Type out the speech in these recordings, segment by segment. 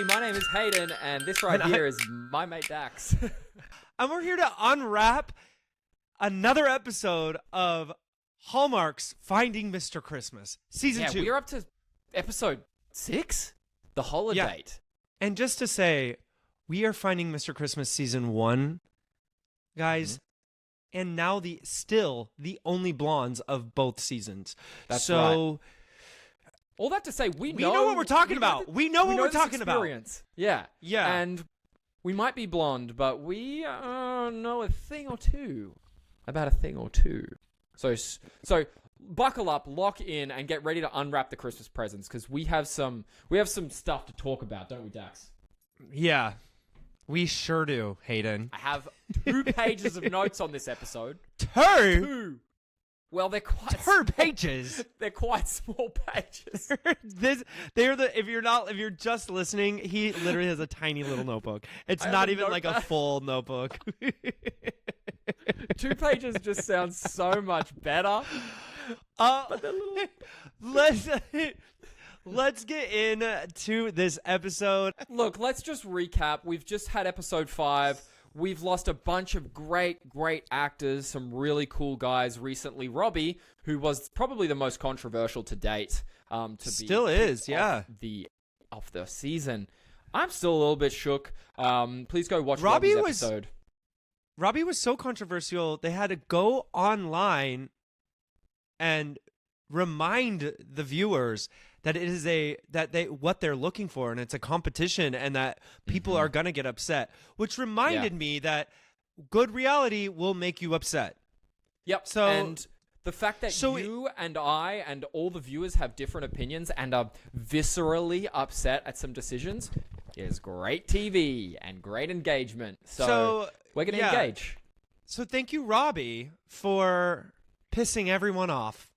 everybody. My name is Hayden, and this right here is my mate Dax. And we're here to unwrap another episode of Hallmark's Finding Mr. Christmas, Season 2. We're up to episode 6, the holiday. Yeah. And just to say, we are Finding Mr. Christmas Season 1, guys, and now still the only blondes of both seasons. That's so, right. All that to say, we know what we're talking about. We know what we're talking about. Yeah. Yeah. And we might be blonde, but we know a thing or two about a thing or two. So buckle up, lock in, and get ready to unwrap the Christmas presents, because we have some stuff to talk about, don't we, Dax? Yeah, we sure do, Hayden. I have 2 pages of notes on this episode. Two? Well, they're quite 2 pages. They're quite small pages. If you're just listening, he literally has a tiny little notebook. It's not even like a full notebook. 2 pages just sounds so much better. But they're little. Let's get into this episode. Look, let's just recap. We've just had episode 5. We've lost a bunch of great actors, some really cool guys recently. Robbie, who was probably the most controversial to date, still is, yeah, of the season. I'm still a little bit shook. Please go watch Robbie's episode. Robbie was so controversial, they had to go online and remind the viewers that it is what they're looking for, and it's a competition, and that people are gonna get upset. Which reminded me that good reality will make you upset. Yep. So, and the fact that you and I and all the viewers have different opinions and are viscerally upset at some decisions is great TV and great engagement. So we're gonna engage. So thank you, Robbie, for pissing everyone off.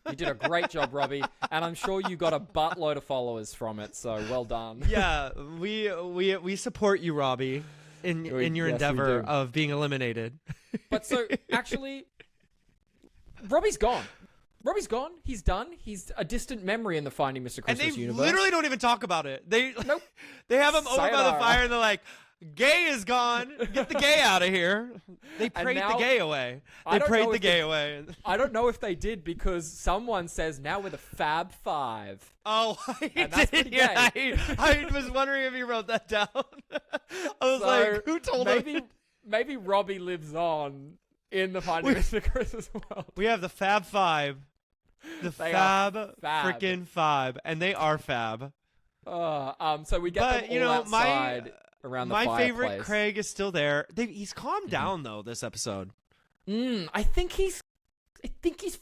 You did a great job, Robbie, and I'm sure you got a buttload of followers from it, so well done. Yeah, we support you, Robbie, in your endeavor of being eliminated. But so, actually, Robbie's gone. Robbie's gone. He's done. He's a distant memory in the Finding Mr. Christmas universe. And they literally don't even talk about it. They have him over by the fire, and they're like, "Gay is gone. Get the gay out of here." They prayed the gay away. I don't know if they did, because someone says now we're the Fab Five. Oh, I was wondering if you wrote that down. I was like, who told him? Maybe Robbie lives on in the Finding Mr. Christmas world. We have the Fab Five. The Fab freaking Five. And they are fab. So we get them all outside. Around the My fireplace. favorite Craig is still there. He's calmed down though this episode. I think he's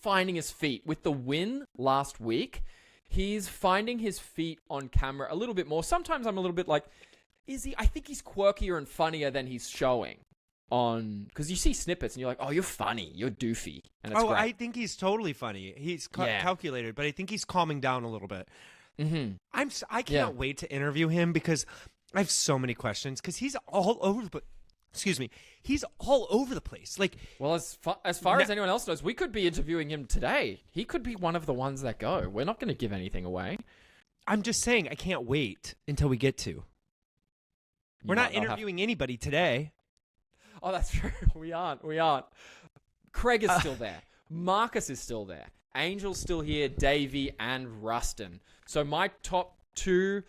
finding his feet with the win last week. He's finding his feet on camera a little bit more. Sometimes I'm a little bit like, is he? I think he's quirkier and funnier than he's showing on, because you see snippets and you're like, oh, you're funny, you're doofy, and it's great. I think he's totally funny. He's calculated, but I think he's calming down a little bit. I can't wait to interview him, because I have so many questions, because he's all over the he's all over the place. Like, well, as far as anyone else knows, we could be interviewing him today. He could be one of the ones that go. We're not going to give anything away. I'm just saying, I can't wait until we get to. We're not interviewing anybody today. Oh, that's true. We aren't. Craig is still there. Marcus is still there. Angel's still here. Davey and Rustin. So my top 2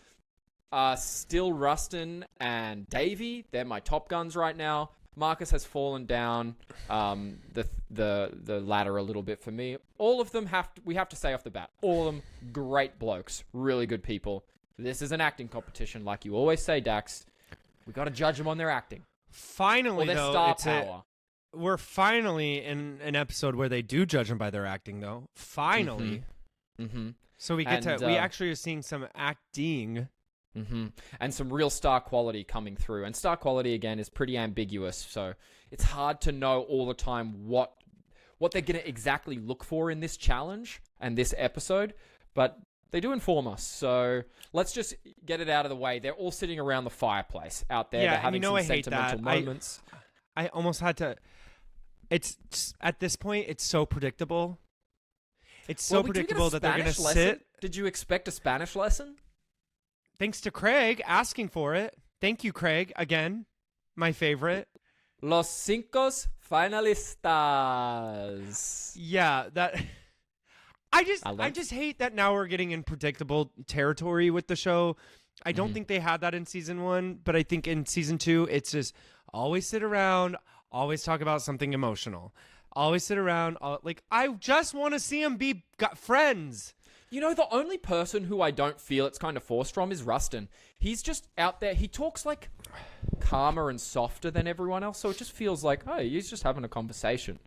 are still Rustin and Davey. They're my top guns right now. Marcus has fallen down the ladder a little bit for me. All of them we have to say off the bat, all of them great blokes, really good people. This is an acting competition, like you always say, Dax. We got to judge them on their acting. Finally, or their star power. We're finally in an episode where they do judge them by their acting, though. Finally. So we actually are seeing some acting. And some real star quality coming through. And star quality, again, is pretty ambiguous. So it's hard to know all the time what they're going to exactly look for in this challenge and this episode. But they do inform us. So let's just get it out of the way. They're all sitting around the fireplace out there. They're having some sentimental moments. I almost had to... At this point, it's so predictable. It's so predictable that they're going to sit... Did you expect a Spanish lesson? thanks to Craig asking for it. Thank you, Craig. Again, my favorite. Los cinco finalistas. Yeah, that. I just hate that now we're getting in predictable territory with the show. I don't think they had that in season 1, but I think in season 2, it's just always sit around, always talk about something emotional, always sit around. Like, I just want to see them be friends. You know, the only person who I don't feel it's kind of forced from is Rustin. He's just out there. He talks like calmer and softer than everyone else, so it just feels like, oh, he's just having a conversation.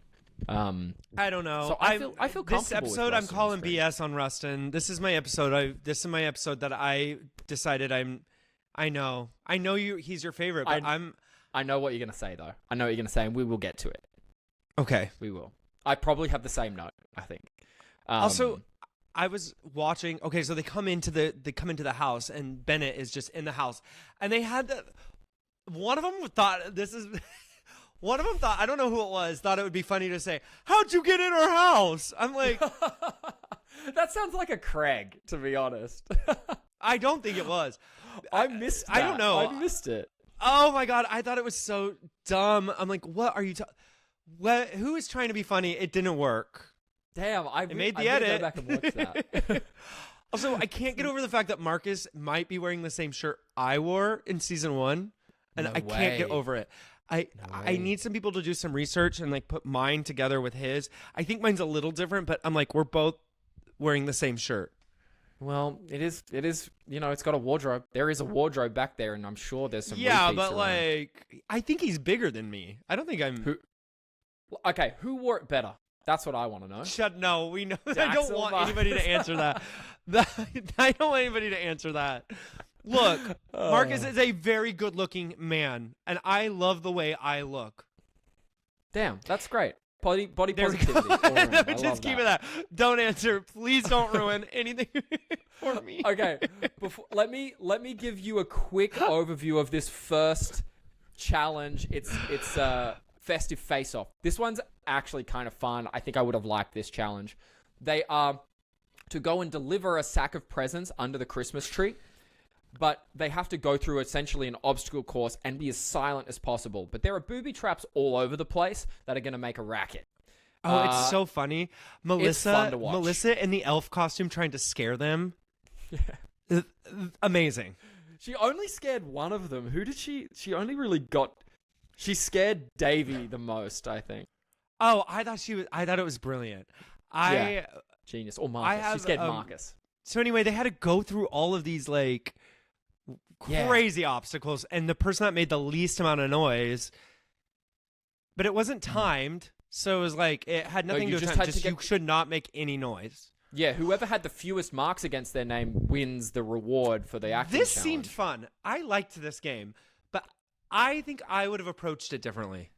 I don't know. So I feel comfortable. This episode, I'm calling BS on Rustin. This is my episode. This is my episode that I decided I know you. He's your favorite, but I know what you're gonna say though. I know what you're gonna say, and we will get to it. Okay, we will. I probably have the same note. I think. Also, I was watching. Okay, so they come into the house, and Bennett is just in the house, and they had one of them thought this is. One of them thought, I don't know who it was, thought it would be funny to say, "How'd you get in our house?" I'm like, that sounds like a Craig, to be honest. I don't think it was. I missed that. I don't know. I missed it. Oh my God. I thought it was so dumb. I'm like, what are you who is trying to be funny? It didn't work. Damn. I made the edit. Go back and watch that. Also, I can't get over the fact that Marcus might be wearing the same shirt I wore in season 1. And No I can't get way. over it. I need some people to do some research and like put mine together with his. I think mine's a little different, but I'm like, we're both wearing the same shirt. Well, it is, you know, it's got a wardrobe. There is a wardrobe back there, and I'm sure there's some repeats but around. like, I think he's bigger than me. I don't think I'm... Okay, who wore it better? That's what I want to know. No, we know. I Dax don't or want Marcus? anybody to answer that. I don't want anybody to answer that. Look, Marcus is a very good-looking man, and I love the way I look. Damn, that's great. Body There we positivity. go. all around. I Just love keep it that. Don't answer. Please don't ruin anything for me. Okay, let me give you a quick overview of this first challenge. It's festive face-off. This one's actually kind of fun. I think I would have liked this challenge. They are to go and deliver a sack of presents under the Christmas tree, but they have to go through essentially an obstacle course and be as silent as possible. But there are booby traps all over the place that are going to make a racket. Oh, it's so funny. It's fun to watch. Melissa in the elf costume trying to scare them. Yeah. Amazing. She only scared one of them. Who did she only really got... She scared Davy the most, I think. Oh, I thought it was brilliant. Genius. Or Marcus. She scared Marcus. So anyway, they had to go through all of these like crazy obstacles, and the person that made the least amount of noise, but it wasn't timed, so it was like it had nothing to do with time. You should not make any noise. Yeah, whoever had the fewest marks against their name wins the reward for the acting This challenge. seemed fun. I liked this game, but I think I would have approached it differently.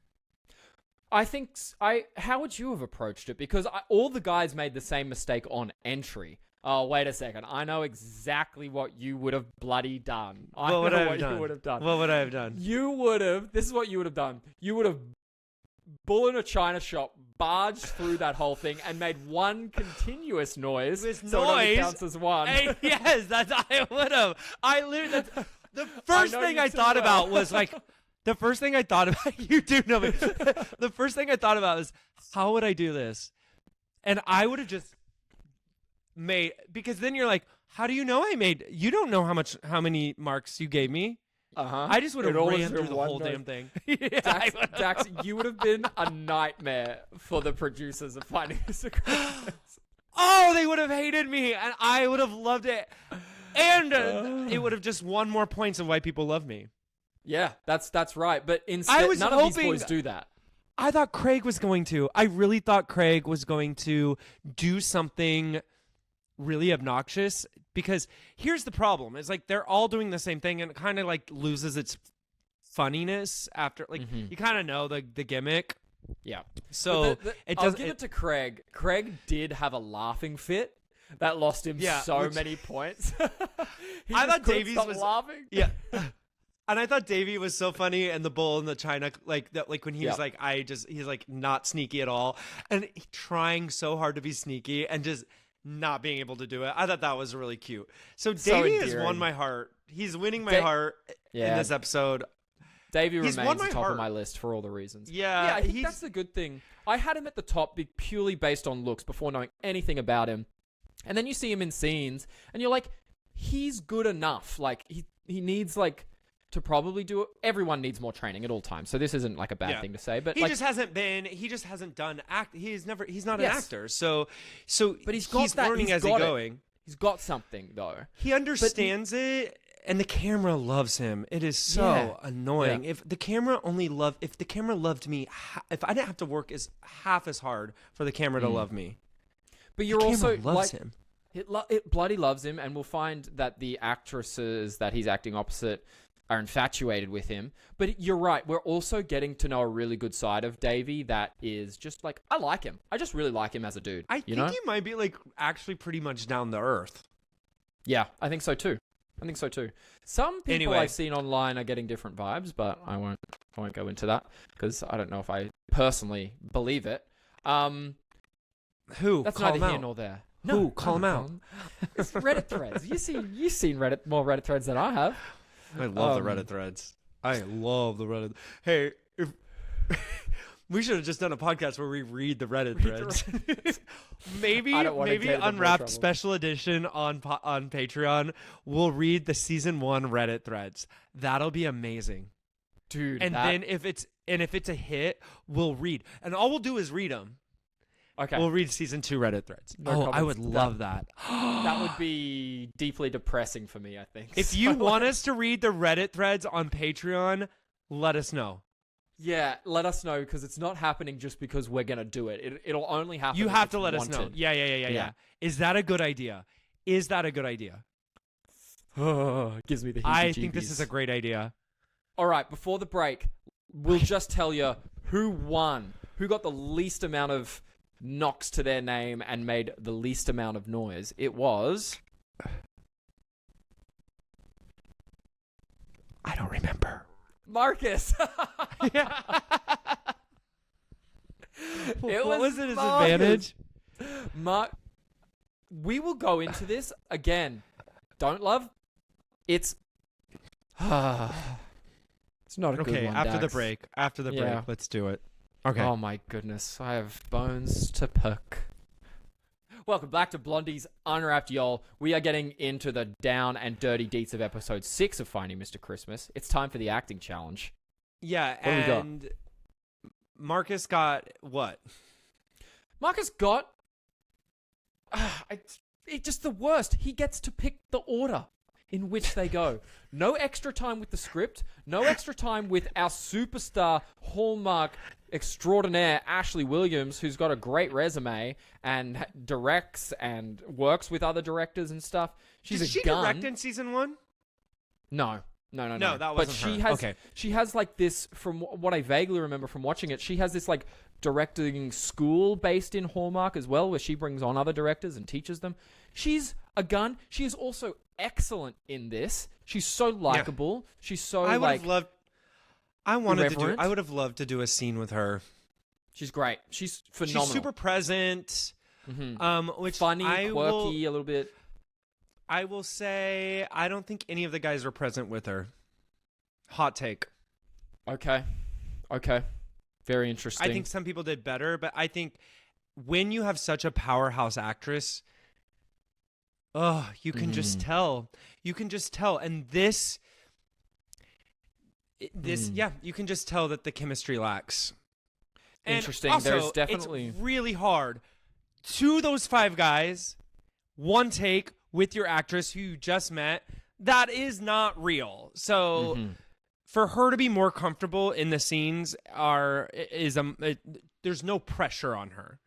How would you have approached it? Because all the guys made the same mistake on entry. Oh, wait a second. I know exactly what you would have bloody done. What would I have done? This is what you would have done. You would have bullied a china shop, barged through that whole thing, and made one continuous noise. This so noise it only counts as one. Yes, I would have. The first thing I thought about was like, the first thing I thought about, you do know me. The first thing I thought about is, how would I do this? And I would have just because then you're like, how do you know you don't know how many marks you gave me. I just would have ran through the whole damn thing. Dax, you would have been a nightmare for the producers of Finding Mr. Christmas. Oh, they would have hated me, and I would have loved it. And it would have just won more points of why people love me. Yeah, that's right. But instead, none of these boys do that. I thought Craig was going to. I really thought Craig was going to do something really obnoxious, because here's the problem. It's like they're all doing the same thing, and it kind of like loses its funniness after, like, you kind of know the gimmick. Yeah. So I'll give it to Craig. Craig did have a laughing fit that lost him many points. I thought Davies was laughing. Yeah. And I thought Davey was so funny, and the bull in the China, like that, like when he was like, he's like not sneaky at all, and trying so hard to be sneaky and just not being able to do it. I thought that was really cute. So Davey has won my heart. He's winning my heart in this episode. Davey He's remains won my the top heart. of my list for all the reasons. Yeah, I think that's the good thing. I had him at the top purely based on looks before knowing anything about him. And then you see him in scenes, and you're like, he's good enough. Like, he needs, like, to probably do it. Everyone needs more training at all times. So this isn't, like, a bad thing to say. But he just hasn't done he's not an actor. So but he's learning as he's going. He's got something, though. He understands it. And the camera loves him. It is so annoying. Yeah. If the camera loved me, if I didn't have to work half as hard for the camera to love me. But you're the also camera loves him. It bloody loves him, and we'll find that the actresses that he's acting opposite are infatuated with him. But you're right. We're also getting to know a really good side of Davey that is just like, I like him. I just really like him as a dude. I think he might be like actually pretty much down to earth. Yeah, I think so too. Some people Anyway. I've seen online are getting different vibes, but I won't go into that because I don't know if I personally believe it. Who? That's Call neither him here out. nor there. Who? Call him out. It's Reddit threads. You've seen more Reddit threads than I have. I love the Reddit threads. I love the Reddit. Hey, we should have just done a podcast where we read the Reddit threads. maybe Unwrapped special edition on Patreon. We'll read the season 1 Reddit threads. That'll be amazing, dude. And then if it's a hit, we'll read. And all we'll do is read them. Okay. We'll read season 2 Reddit threads. I would love that. That would be deeply depressing for me, I think. If you want us to read the Reddit threads on Patreon, let us know. Yeah, let us know, because it's not happening just because we're going to do it. It'll only happen You if have it's to let us know. Yeah. Is that a good idea? Is that a good idea? It gives me the heebie-jeebies. I think this is a great idea. All right, before the break, we'll just tell you who won, who got the least amount of knocks to their name and made the least amount of noise. It was... I don't remember. Marcus. What was it his advantage? We will go into this again. Don't love. It's not a good okay. one. After Dax. the break, let's do it. Okay. Oh my goodness, I have bones to pick. Welcome back to Blondies Unwrapped, y'all. We are getting into the down and dirty deets of episode 6 of Finding Mr. Christmas. It's time for the acting challenge. Yeah, What do we got? and Marcus got what? Marcus got... it's just the worst. He gets to pick the order in which they go. No extra time with the script. No extra time with our superstar Hallmark extraordinaire Ashley Williams, who's got a great resume and directs and works with other directors and stuff. She's Did a she gun. direct in season 1? No, that wasn't but she her. has, Okay. she has like this, from what I vaguely remember from watching it, she has this like directing school based in Hallmark as well, where she brings on other directors and teaches them. She's a gun. She is also excellent in this. She's so likable. She's so I would have loved. I irreverent. would have loved to do a scene with her. She's great. She's phenomenal. She's super present. Which Funny, quirky, a little bit. I will say I don't think any of the guys were present with her. Hot take. Okay. Very interesting. I think some people did better, but I think when you have such a powerhouse actress, you can just tell. You can just tell. And this, you can just tell that the chemistry lacks. Interesting. And also, There's definitely... it's really hard. To those 5 guys, one take with your actress who you just met, that is not real. So for her to be more comfortable in the scenes there's no pressure on her.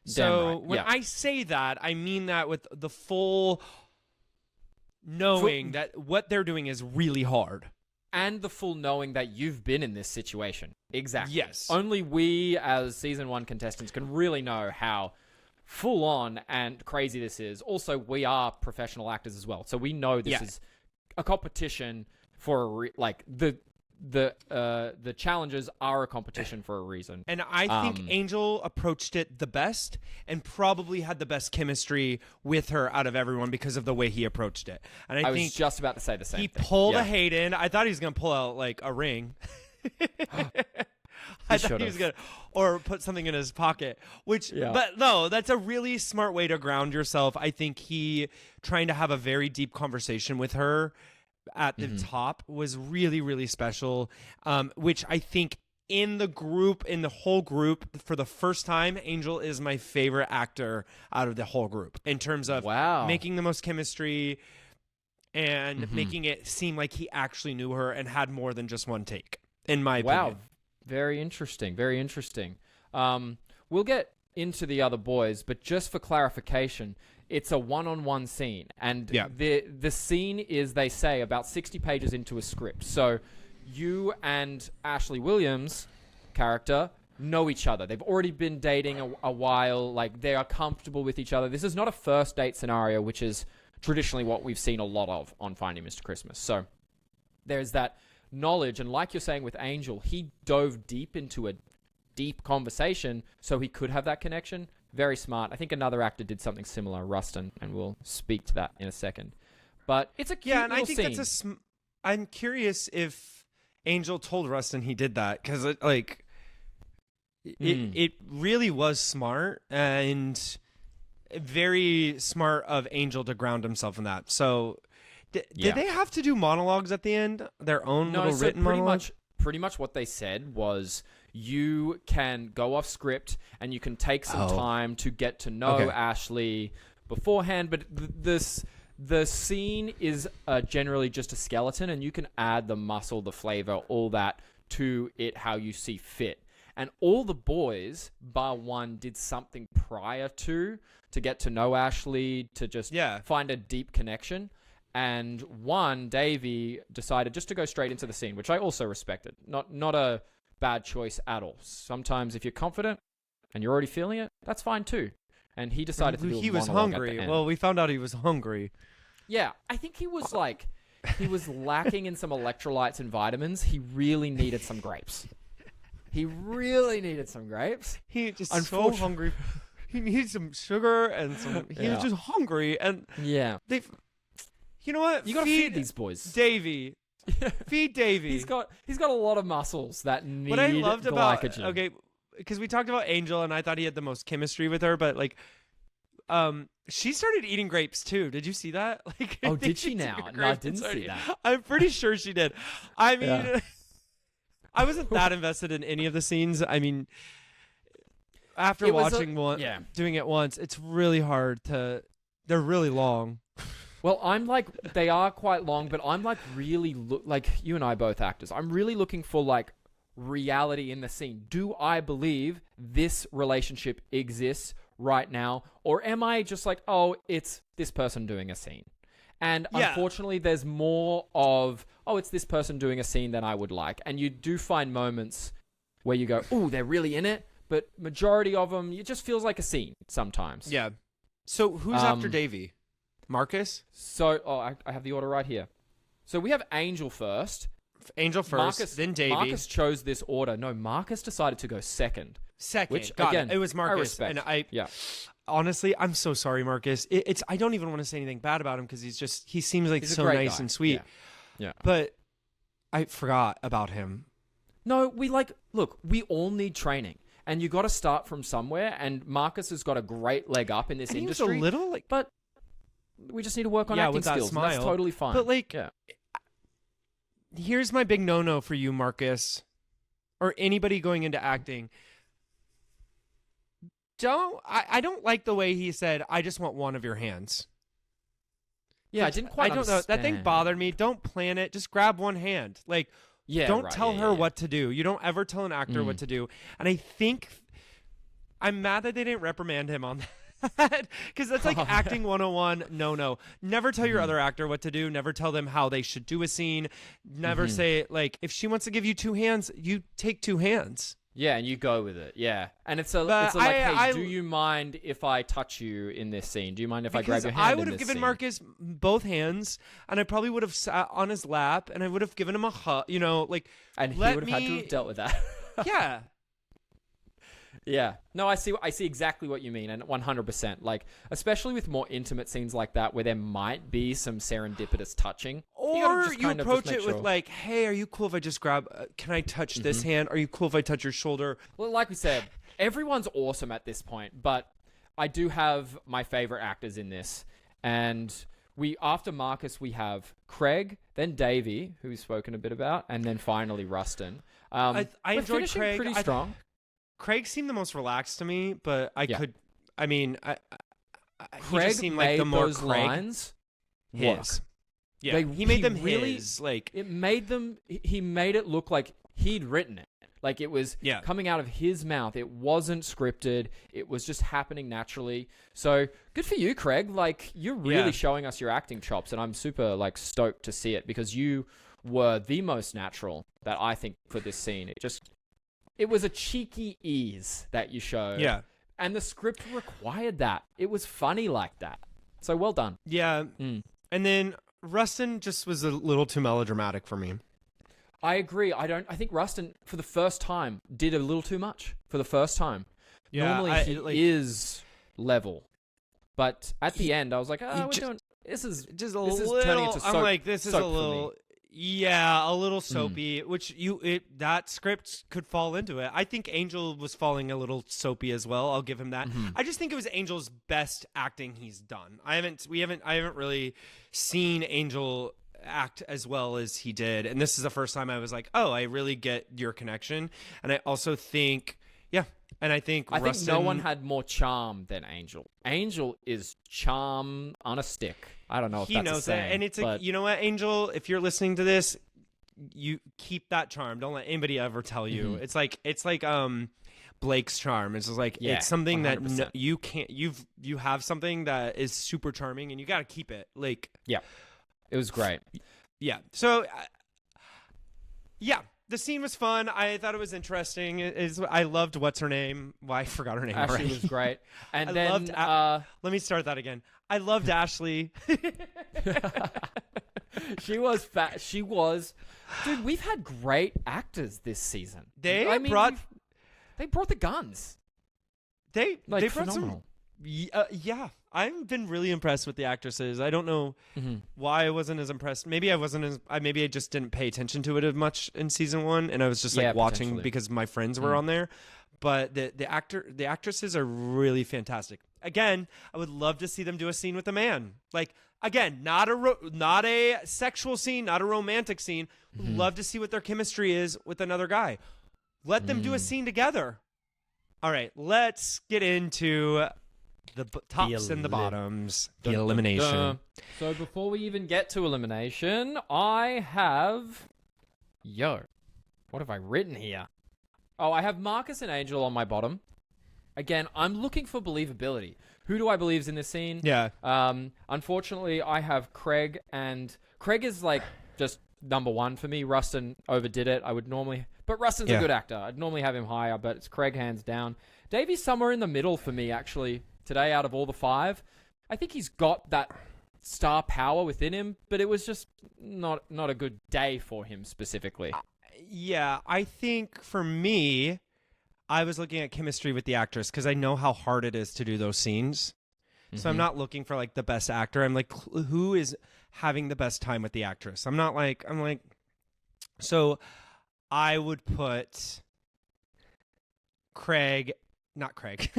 So when I say that, I mean that with the full knowing that what they're doing is really hard. And the full knowing that you've been in this situation. Exactly. Yes. Only we, as season 1 contestants, can really know how full on and crazy this is. Also, we are professional actors as well. So we know this is a competition for, the challenges are a competition for a reason. And I think Angel approached it the best and probably had the best chemistry with her out of everyone because of the way he approached it. And I think was just about to say the same he thing. pulled a Hayden. I thought he was going to pull out like a ring. I thought he was going to, or put something in his pocket, but no, that's a really smart way to ground yourself. I think he trying to have a very deep conversation with her at the top was really, really special, which I think in the whole group, for the first time, Angel is my favorite actor out of the whole group in terms of making the most chemistry and making it seem like he actually knew her and had more than just one take, in my opinion. Very interesting. Very interesting. We'll get into the other boys, but just for clarification, it's a one-on-one scene. And the scene is, they say, about 60 pages into a script. So you and Ashley Williams' character know each other. They've already been dating a while. Like, they are comfortable with each other. This is not a first date scenario, which is traditionally what we've seen a lot of on Finding Mr. Christmas. So there's that knowledge, and like you're saying with Angel, he dove deep into a deep conversation so he could have that connection. Very smart. I think another actor did something similar, Rustin, and we'll speak to that in a second. But it's a cute and I think scene. that's I'm curious if Angel told Rustin he did that, because it really was smart and very smart of Angel to ground himself in that. So did they have to do monologues at the end? Their own little written monologues? Pretty much what they said was you can go off script and you can take some time to get to know Ashley beforehand. But the scene is generally just a skeleton, and you can add the muscle, the flavor, all that to it how you see fit. And all the boys, bar one, did something prior to get to know Ashley, to just find a deep connection. And one, Davey, decided just to go straight into the scene, which I also respected. Not a bad choice at all. Sometimes if you're confident and you're already feeling it, that's fine too. And he decided to do a He was monologue hungry. at the end. Well, we found out he was hungry. Yeah, I think he was he was lacking in some electrolytes and vitamins. He really needed some grapes. He just so hungry. He needs some sugar and some. He was just hungry, and you know what? You got to feed these boys, Davey. Feed Davey. He's got a lot of muscles that need what I loved glycogen. About because we talked about Angel, and I thought he had the most chemistry with her, but she started eating grapes too. Did you see that? Did she now? No, I didn't see that. I'm pretty sure she did. I mean, I wasn't that invested in any of the scenes. I mean, after watching doing it once, it's really hard to. They're really long. Well, I'm they are quite long, but I'm really like you and I both actors. I'm really looking for reality in the scene. Do I believe this relationship exists right now, or am I just it's this person doing a scene? And unfortunately, there's more of it's this person doing a scene than I would like. And you do find moments where you go, oh, they're really in it, but majority of them, it just feels like a scene sometimes. Yeah. So who's after Davey? Marcus? So, I have the order right here. So we have Angel first. Marcus, then Davey. Marcus chose this order. No, Marcus decided to go second. Which, again, it was Marcus. I respect. And honestly, I'm so sorry, Marcus. I don't even want to say anything bad about him because he seems like so nice guy. And sweet. Yeah. But I forgot about him. No, look, we all need training. And you got to start from somewhere. And Marcus has got a great leg up in this industry. He was a little but we just need to work on acting with that skills. Smile. That's totally fine. But here's my big no-no for you, Marcus, or anybody going into acting. I don't like the way he said, I just want one of your hands. Yeah, I didn't quite understand. That thing bothered me. Don't plan it. Just grab one hand. Don't tell her what to do. You don't ever tell an actor what to do. And I think I'm mad that they didn't reprimand him on that. Because that's acting 101. No. Never tell your other actor what to do. Never tell them how they should do a scene. Never say, if she wants to give you two hands, you take two hands. Yeah, and you go with it. Yeah, and it's like, hey, do you mind if I touch you in this scene? Do you mind if I grab your hand? I would have given Marcus both hands, and I probably would have sat on his lap, and I would have given him a hug. You know, like, and he would have had to have dealt with that. Yeah. Yeah. No, I see exactly what you mean, and 100%. Like, especially with more intimate scenes like that, where there might be some serendipitous touching, or you approach it with like, "Hey, are you cool if I just grab? Can I touch this hand? Are you cool if I touch your shoulder?" Well, like we said, everyone's awesome at this point, but I do have my favorite actors in this, and after Marcus, we have Craig, then Davey, who we've spoken a bit about, and then finally Rustin. I enjoyed Craig. Pretty strong. Craig seemed the most relaxed to me, but Craig just seemed made like the more those Craig lines work. Yeah, he made them really, his. Like, it made them. He made it look like he'd written it. Like, it was coming out of his mouth. It wasn't scripted. It was just happening naturally. So good for you, Craig. Like, you're really showing us your acting chops, and I'm super like stoked to see it, because you were the most natural that I think for this scene. It was a cheeky ease that you showed. Yeah. And the script required that. It was funny like that. So well done. Yeah. And then Rustin just was a little too melodramatic for me. I agree. I think Rustin, for the first time, did a little too much for the first time. Yeah, Normally he is level. But at the end, I was like, this is turning into soap. I'm like, this is a little... Yeah, a little soapy, which that script could fall into it. I think Angel was falling a little soapy as well. I'll give him that. I just think it was Angel's best acting he's done. I haven't really seen Angel act as well as he did, and this is the first time I was like, oh, I really get your connection. And I also think, I think no one had more charm than Angel. Angel is charm on a stick. I don't know if he that's knows a saying, that, and it's like, you know what, Angel, if you're listening to this, you keep that charm. Don't let anybody ever tell you. It's like Blake's charm. It's just like it's something 100%. That you can't. You have something that is super charming, and you got to keep it. Like, it was great. Yeah. So, the scene was fun. I thought it was interesting. I loved what's her name. Well, I forgot her name. Ashley already. was great. And let me start that again. I loved Ashley. She was fat. She was. Dude, we've had great actors this season. They brought the guns. They brought phenomenal. Yeah, I've been really impressed with the actresses. I don't know why I wasn't as impressed. Maybe maybe I just didn't pay attention to it as much in season 1, and I was just like watching because my friends were on there. But the actresses are really fantastic. Again, I would love to see them do a scene with a man. Like, again, not a sexual scene, not a romantic scene. Would love to see what their chemistry is with another guy. Let them do a scene together. All right, let's get into the tops and the bottoms. The elimination. So before we even get to elimination, I have... what have I written here? Oh, I have Marcus and Angel on my bottom. Again, I'm looking for believability. Who do I believe is in this scene? Yeah. Unfortunately, I have Craig, and Craig is like just number one for me. Rustin overdid it. But Rustin's a good actor. I'd normally have him higher, but it's Craig hands down. Davey's somewhere in the middle for me, actually, today out of all the 5. I think he's got that star power within him, but it was just not a good day for him specifically. Yeah, I think for me, I was looking at chemistry with the actress because I know how hard it is to do those scenes. So I'm not looking for like the best actor. I'm like, who is having the best time with the actress? I'm like, so I would put not Craig.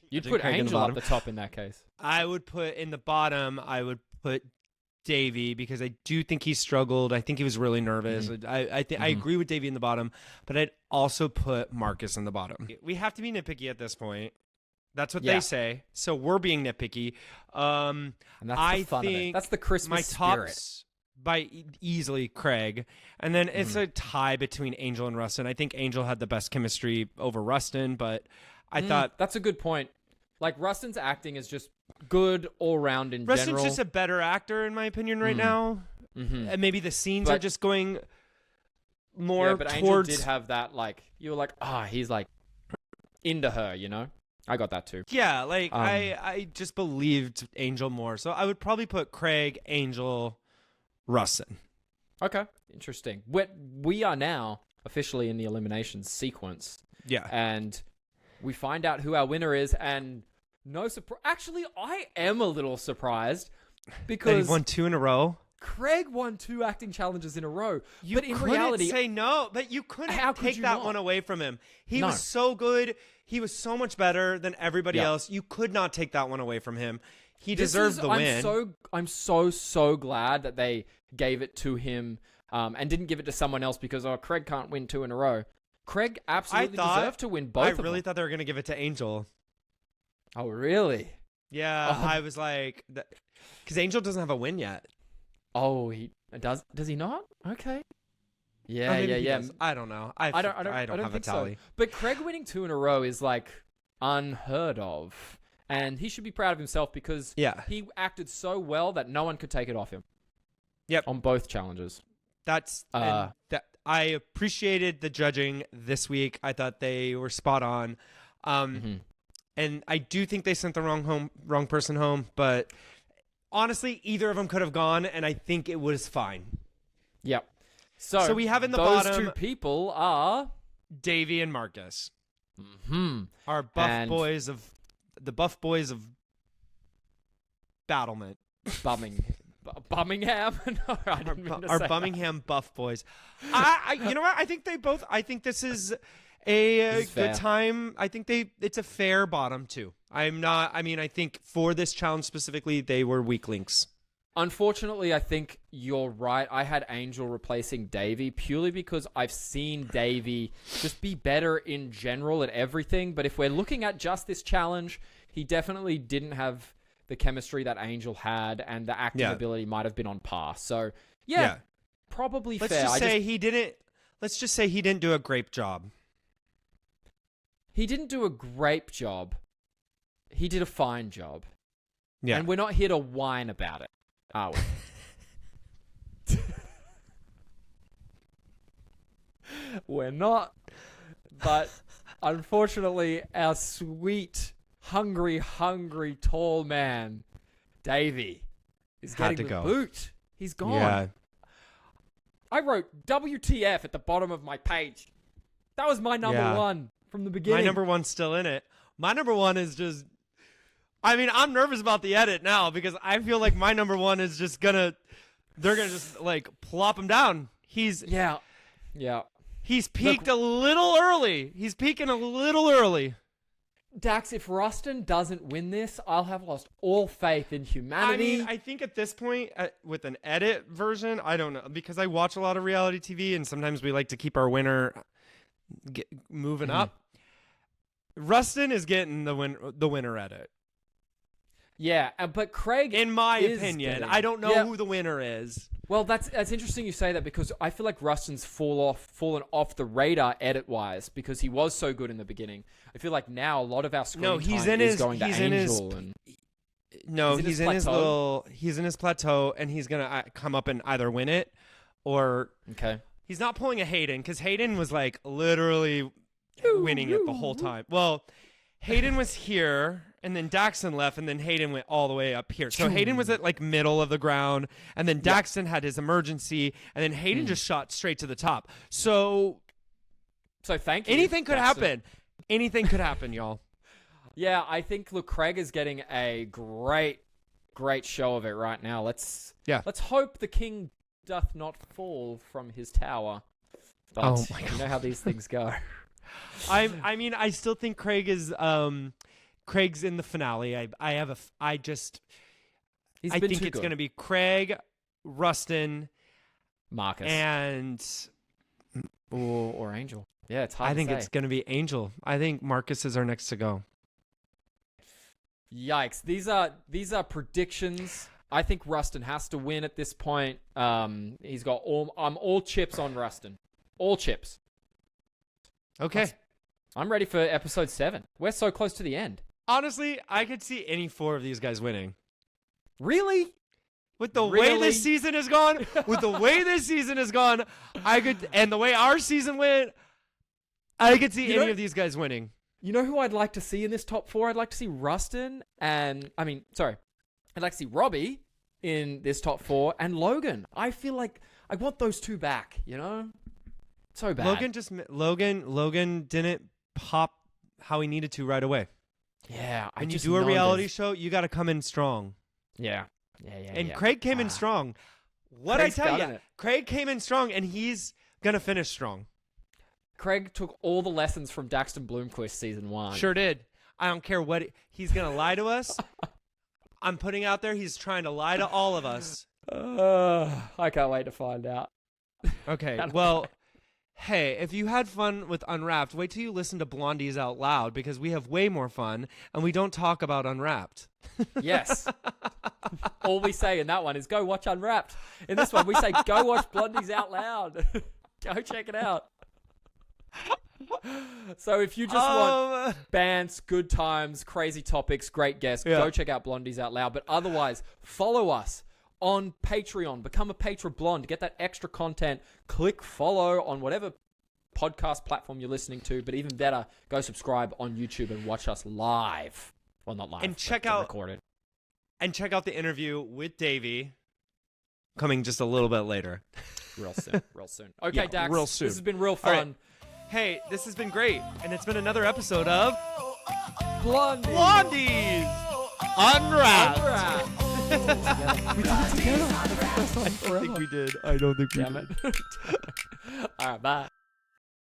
You'd put Craig Angel at the top in that case. I would put in the bottom, I would put Davey because I do think he struggled. I think he was really nervous. I agree with Davey in the bottom, but I'd also put Marcus in the bottom. We have to be nitpicky at this point. That's what they say. So we're being nitpicky. And that's the fun of it. That's the Christmas spirit. Tops by easily Craig. And then it's a tie between Angel and Rustin. I think Angel had the best chemistry over Rustin, but I thought... That's a good point. Like, Rustin's acting is just good all round in Rustin's general. Rustin's just a better actor, in my opinion, right now. And maybe the scenes are just going... more but Angel towards. did have that, like, you were like, he's like into her, you know? I got that too. Yeah, like I just believed Angel more. So I would probably put Craig, Angel, Rustin. Okay, interesting. We are now officially in the elimination sequence. Yeah. And we find out who our winner is, and no surprise. Actually, I am a little surprised because that he won 2 in a row. Craig won 2 acting challenges in a row. But in reality, say no. But you couldn't take that one away from him. He was so good. He was so much better than everybody else. You could not take that one away from him. He deserved the win. I'm so glad that they gave it to him and didn't give it to someone else because Craig can't win 2 in a row. Craig absolutely deserved to win both of them. I really thought they were going to give it to Angel. Oh, really? Yeah, I was like... Because Angel doesn't have a win yet. Oh, he does. Does he not? Okay. Yeah. I don't know. I don't have a tally. So. But Craig winning 2 in a row is like unheard of, and he should be proud of himself because he acted so well that no one could take it off him. Yep. On both challenges. I appreciated the judging this week. I thought they were spot on, and I do think they sent the wrong person home, but. Honestly, either of them could have gone, and I think it was fine. Yep. So we have in the those bottom... 2 people are... Davey and Marcus. Mm-hmm. Our buff boys of... The buff boys of... Battlement. Birmingham? No, I didn't mean to our say Birmingham that. Buff boys. You know what? I think they both... I think this is a good time. I think it's a fair bottom, too. I think for this challenge specifically, they were weak links. Unfortunately, I think you're right. I had Angel replacing Davey purely because I've seen Davey just be better in general at everything. But if we're looking at just this challenge, he definitely didn't have the chemistry that Angel had, and the acting ability might have been on par. So, probably fair. Let's just say he didn't do a great job. He didn't do a great job. He did a fine job. Yeah. And we're not here to whine about it, are we? We're not. But unfortunately, our sweet, hungry, tall man, Davey, is getting the boot. He's gone. Yeah. I wrote WTF at the bottom of my page. That was my number 1 from the beginning. My number 1's still in it. My number 1 is just... I mean, I'm nervous about the edit now because I feel like my number 1 is just gonna... They're gonna just, like, plop him down. He's... Yeah. He's peaked a little early. He's peaking a little early. Dax, if Rustin doesn't win this, I'll have lost all faith in humanity. I mean, I think at this point, with an edit version, I don't know. Because I watch a lot of reality TV, and sometimes we like to keep our winner moving up. Rustin is getting the winner edit. Yeah, but Craig, in my opinion, I don't know who the winner is. Well, that's interesting you say that because I feel like Rustin's fallen off the radar edit-wise because he was so good in the beginning. I feel like now a lot of our screen time is going to Angel. He's in his plateau, and he's gonna come up and either win it or he's not pulling a Hayden because Hayden was like literally winning it the whole time. Well, Hayden was here. And then Daxton left, and then Hayden went all the way up here. So Hayden was at, like, middle of the ground, and then Daxton had his emergency, and then Hayden just shot straight to the top. So thank you. Anything could happen. Anything could happen, y'all. Yeah, I think, look, Craig is getting a great show of it right now. Let's hope the king doth not fall from his tower. But my God. You know how these things go. I mean, I still think Craig is... Craig's in the finale. I think it's going to be Craig, Rustin, Marcus, and or Angel. Yeah, it's hard. I think it's going to be Angel. I think Marcus is our next to go. Yikes! These are predictions. I think Rustin has to win at this point. He's got all chips on Rustin. All chips. Okay. I'm ready for episode 7. We're so close to the end. Honestly, I could see any 4 of these guys winning. Really? With the way this season has gone, and the way our season went, I could see any of these guys winning. You know who I'd like to see in this top 4? I'd like to see Rustin I'd like to see Robbie in this top 4 and Logan. I feel like I want those two back, you know? So bad. Logan didn't pop how he needed to right away. Yeah. When you do a reality show, you got to come in strong. Yeah. And Craig came in strong. Craig's I tell you, Craig came in strong, and he's going to finish strong. Craig took all the lessons from Daxton Bloomquist season 1. Sure did. I don't care what he's going to lie to us. I'm putting out there he's trying to lie to all of us. I can't wait to find out. Okay, well, hey, if you had fun with Unwrapped, wait till you listen to Blondies out loud, because we have way more fun, and we don't talk about Unwrapped. Yes. All we say in that one is go watch Unwrapped. In this one, we say go watch Blondies out loud. Go check it out. So if you just want bands, good times, crazy topics, great guests, go check out Blondies Out Loud. But otherwise, follow us on Patreon. Become a Patron Blonde. Get that extra content. Click follow on whatever podcast platform you're listening to. But even better, go subscribe on YouTube and watch us live. Well, not live. And check out recorded. And check out the interview with Davey coming just a little bit later. Real soon. Okay, Dax. Real soon. This has been real fun. Hey, this has been great, and it's been another episode of Blondies Unwrapped. We did it together. I don't think we did. Damn it. All right, bye.